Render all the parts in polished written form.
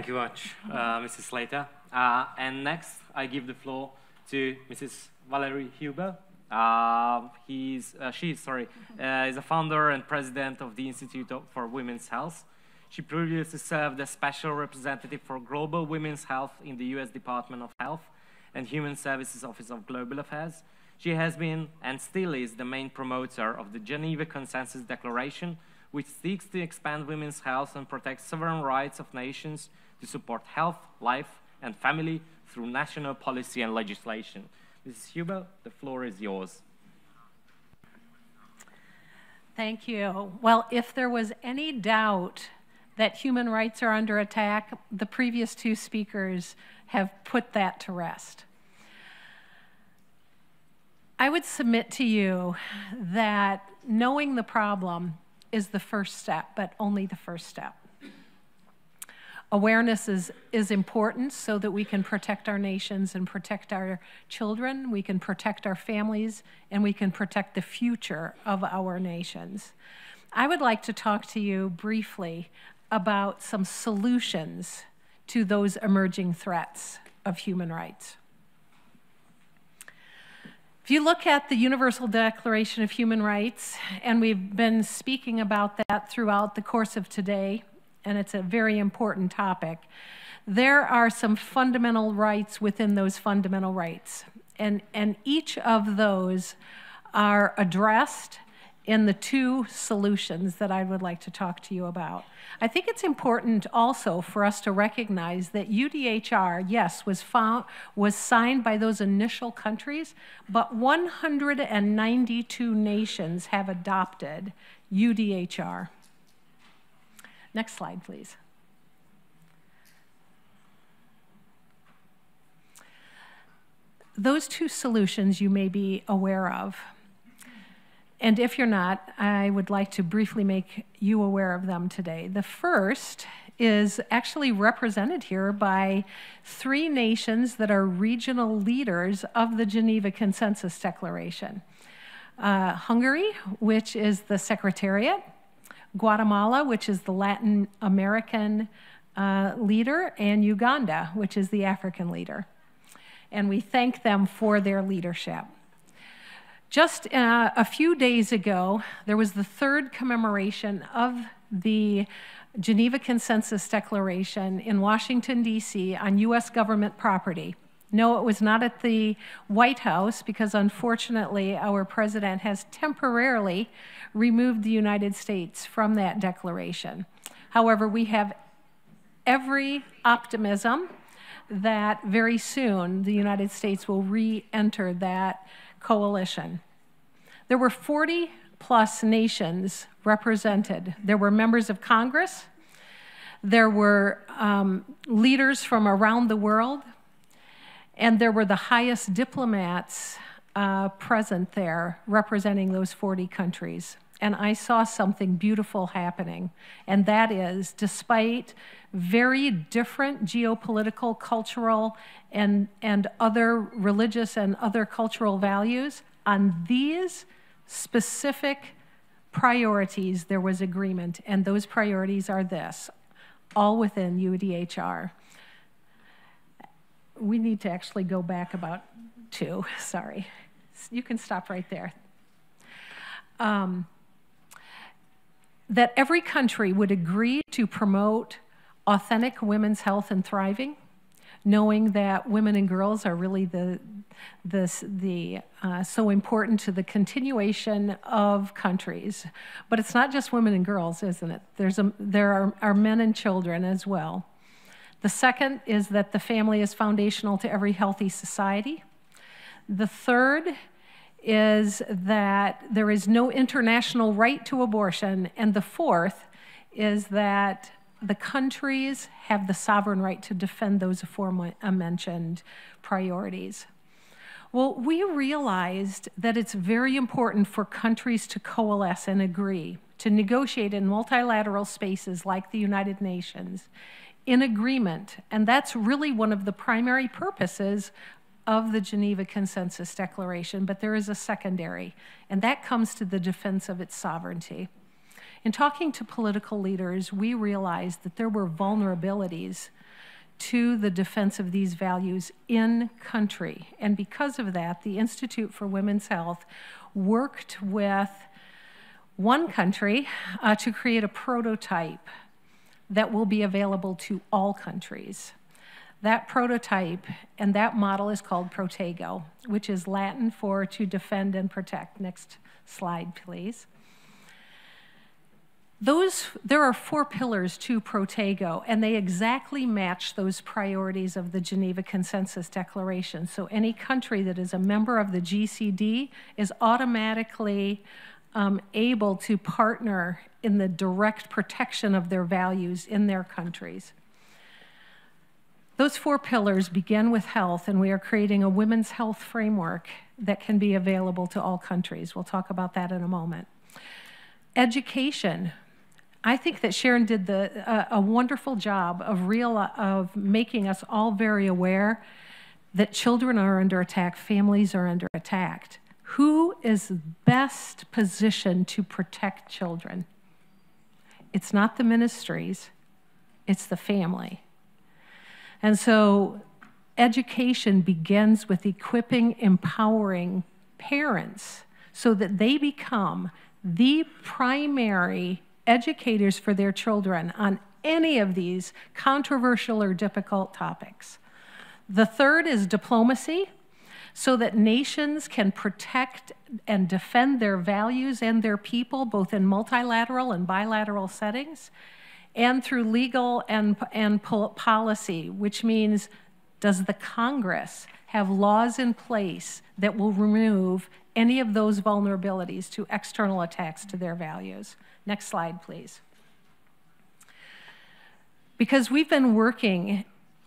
Thank you very much, Mrs. Slater. And next, I give the floor to Mrs. Valerie Huber. She is a founder and president of the Institute for Women's Health. She previously served as special representative for global women's health in the U.S. Department of Health and Human Services Office of Global Affairs. She has been and still is the main promoter of the Geneva Consensus Declaration, which seeks to expand women's health and protect sovereign rights of nations to support health, life, and family through national policy and legislation. Mrs. Huber, the floor is yours. Thank you. Well, if there was any doubt that human rights are under attack, the previous two speakers have put that to rest. I would submit to you that knowing the problem is the first step, but only the first step. Awareness is important so that we can protect our nations and protect our children, we can protect our families, and we can protect the future of our nations. I would like to talk to you briefly about some solutions to those emerging threats of human rights. If you look at the Universal Declaration of Human Rights, and we've been speaking about that throughout the course of today, and it's a very important topic, there are some fundamental rights within those fundamental rights. And each of those are addressed in the two solutions that I would like to talk to you about. I think it's important also for us to recognize that UDHR, yes, was signed by those initial countries, but 192 nations have adopted UDHR. Next slide, please. Those two solutions you may be aware of. And if you're not, I would like to briefly make you aware of them today. The first is actually represented here by three nations that are regional leaders of the Geneva Consensus Declaration. Hungary, which is the Secretariat, Guatemala, which is the Latin American leader, and Uganda, which is the African leader. And we thank them for their leadership. Just a few days ago, there was the third commemoration of the Geneva Consensus Declaration in Washington, D.C. on U.S. government property. No, it was not at the White House because unfortunately our president has temporarily removed the United States from that declaration. However, we have every optimism that very soon the United States will re-enter that coalition. There were 40+ nations represented. There were members of Congress. There were leaders from around the world. And there were the highest diplomats present there representing those 40 countries. And I saw something beautiful happening. And that is, despite very different geopolitical, cultural, and other religious and other cultural values, on these specific priorities, there was agreement. And those priorities are this, all within UDHR. We need to actually go back about two, sorry. You can stop right there. That every country would agree to promote authentic women's health and thriving, knowing that women and girls are really so important to the continuation of countries. But it's not just women and girls, isn't it? There are men and children as well. The second is that the family is foundational to every healthy society. The third is that there is no international right to abortion. And the fourth is that the countries have the sovereign right to defend those aforementioned priorities. Well, we realized that it's very important for countries to coalesce and agree, to negotiate in multilateral spaces like the United Nations, in agreement, and that's really one of the primary purposes of the Geneva Consensus Declaration, but there is a secondary, and that comes to the defense of its sovereignty. In talking to political leaders, we realized that there were vulnerabilities to the defense of these values in country. And because of that, the Institute for Women's Health worked with one country to create a prototype that will be available to all countries. That prototype and that model is called Protego, which is Latin for to defend and protect. Next slide, please. There are 4 pillars to Protego, and they exactly match those priorities of the Geneva Consensus Declaration. So any country that is a member of the GCD is automatically able to partner in the direct protection of their values in their countries. Those 4 pillars begin with health, and we are creating a women's health framework that can be available to all countries. We'll talk about that in a moment. Education. I think that Sharon did a wonderful job of making us all very aware that children are under attack, families are under attack. Who is best positioned to protect children? It's not the ministries, it's the family. And so education begins with equipping, empowering parents so that they become the primary educators for their children on any of these controversial or difficult topics. The third is diplomacy, so that nations can protect and defend their values and their people, both in multilateral and bilateral settings, and through legal and policy, which means, does the Congress have laws in place that will remove any of those vulnerabilities to external attacks to their values? Next slide, please. Because we've been working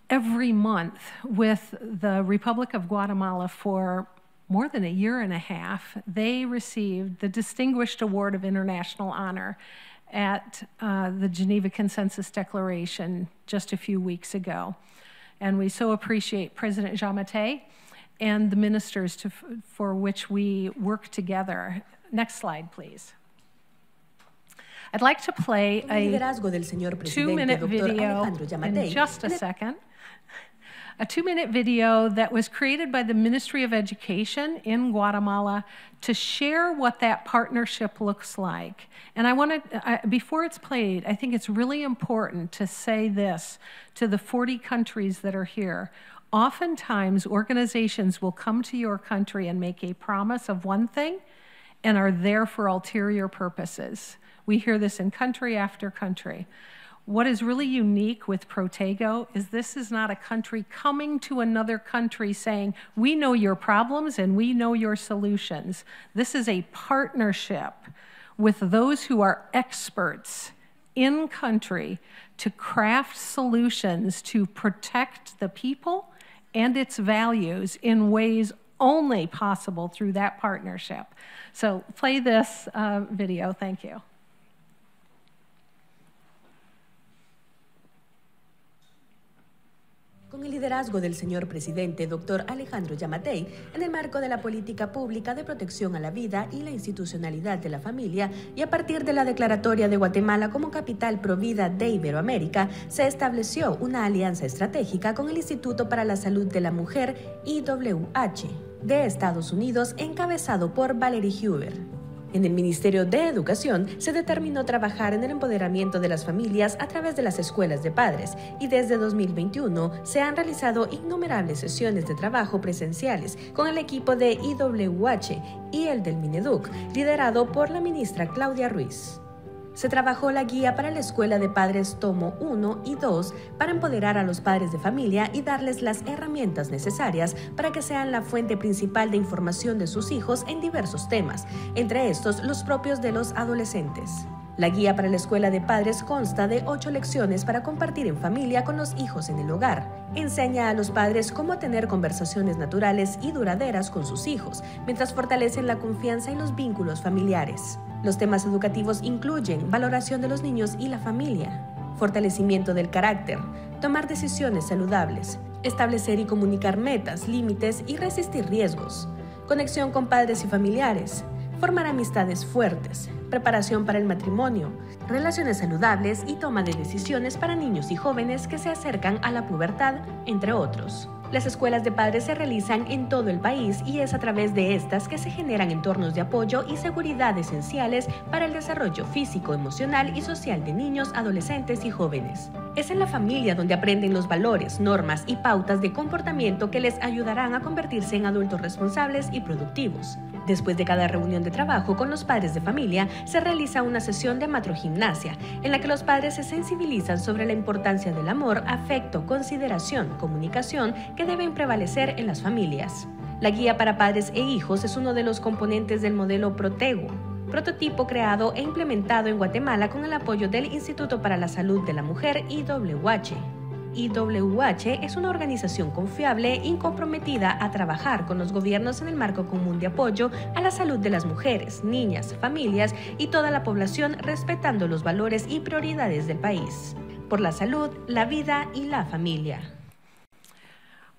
every month with the Republic of Guatemala for more than a year and a half, they received the Distinguished Award of International Honor at the Geneva Consensus Declaration just a few weeks ago. And we so appreciate President Giammattei and the ministers for which we work together. Next slide, please. I'd like to play a 2-minute video in just a second. A 2-minute video that was created by the Ministry of Education in Guatemala to share what that partnership looks like. And I want to, before it's played, I think it's really important to say this to the 40 countries that are here. Oftentimes, organizations will come to your country and make a promise of one thing and are there for ulterior purposes. We hear this in country after country. What is really unique with Protego is this is not a country coming to another country saying, we know your problems and we know your solutions. This is a partnership with those who are experts in country to craft solutions to protect the people and its values in ways only possible through that partnership. So play this video, thank you. Con el liderazgo del señor presidente Dr. Alejandro Giammattei, en el marco de la política pública de protección a la vida y la institucionalidad de la familia, y a partir de la declaratoria de Guatemala como capital provida de Iberoamérica, se estableció una alianza estratégica con el Instituto para la Salud de la Mujer, IWH, de Estados Unidos, encabezado por Valerie. En el Ministerio de Educación se determinó trabajar en el empoderamiento de las familias a través de las escuelas de padres, y desde 2021 se han realizado innumerables sesiones de trabajo presenciales con el equipo de IWH y el del Mineduc, liderado por la ministra Claudia Ruiz. Se trabajó la guía para la Escuela de Padres Tomo 1 y 2 para empoderar a los padres de familia y darles las herramientas necesarias para que sean la fuente principal de información de sus hijos en diversos temas, entre estos los propios de los adolescentes. La guía para la Escuela de Padres consta de 8 lecciones para compartir en familia con los hijos en el hogar. Enseña a los padres cómo tener conversaciones naturales y duraderas con sus hijos, mientras fortalecen la confianza y los vínculos familiares. Los temas educativos incluyen valoración de los niños y la familia, fortalecimiento del carácter, tomar decisiones saludables, establecer y comunicar metas, límites y resistir riesgos, conexión con padres y familiares, formar amistades fuertes, preparación para el matrimonio, relaciones saludables y toma de decisiones para niños y jóvenes que se acercan a la pubertad, entre otros. Las escuelas de padres se realizan en todo el país y es a través de estas que se generan entornos de apoyo y seguridad esenciales para el desarrollo físico, emocional y social de niños, adolescentes y jóvenes. Es en la familia donde aprenden los valores, normas y pautas de comportamiento que les ayudarán a convertirse en adultos responsables y productivos. Después de cada reunión de trabajo con los padres de familia, se realiza una sesión de matrogimnasia, en la que los padres se sensibilizan sobre la importancia del amor, afecto, consideración, comunicación que deben prevalecer en las familias. La guía para padres e hijos es uno de los componentes del modelo Protego, prototipo creado e implementado en Guatemala con el apoyo del Instituto para la Salud de la Mujer, IWH. IWH es una organización confiable y comprometida a trabajar con los gobiernos en el marco común de apoyo a la salud de las mujeres, niñas, familias y toda la población, respetando los valores y prioridades del país. Por la salud, la vida y la familia.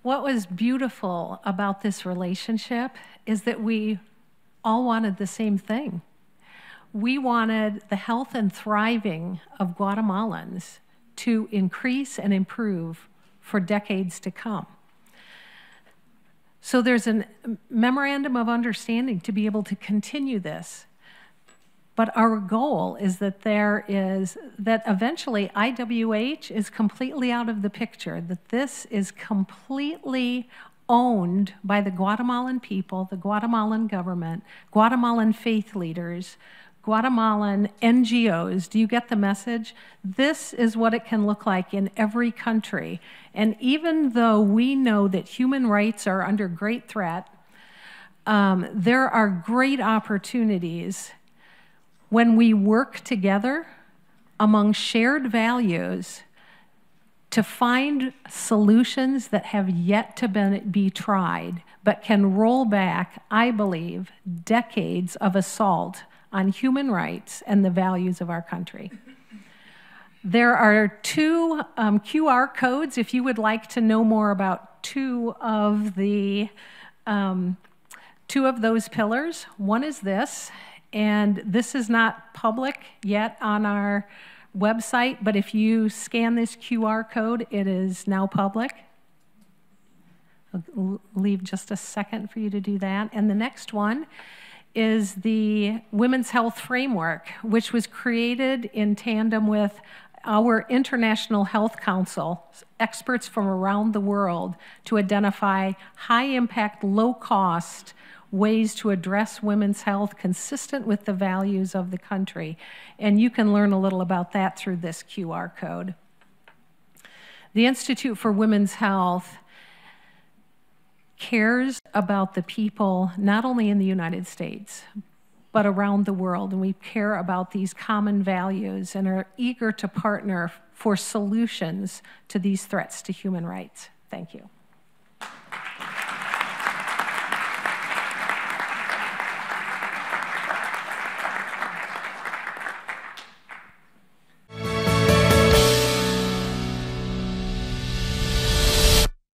What was beautiful about this relationship is that we all wanted the same thing. We wanted the health and thriving of Guatemalans to increase and improve for decades to come. So there's a memorandum of understanding to be able to continue this. But our goal is that that eventually IWH is completely out of the picture, that this is completely owned by the Guatemalan people, the Guatemalan government, Guatemalan faith leaders, Guatemalan NGOs. Do you get the message? This is what it can look like in every country. And even though we know that human rights are under great threat, there are great opportunities when we work together among shared values to find solutions that have yet to be tried, but can roll back, I believe, decades of assault on human rights and the values of our country. There are two QR codes if you would like to know more about two of those pillars. One is this, and this is not public yet on our website, but if you scan this QR code, it is now public. I'll leave just a second for you to do that. And the next one is the Women's Health Framework, which was created in tandem with our International Health Council, experts from around the world, to identify high-impact, low-cost ways to address women's health consistent with the values of the country. And you can learn a little about that through this QR code. The Institute for Women's Health cares about the people not only in the United States, but around the world, and we care about these common values and are eager to partner for solutions to these threats to human rights. Thank you.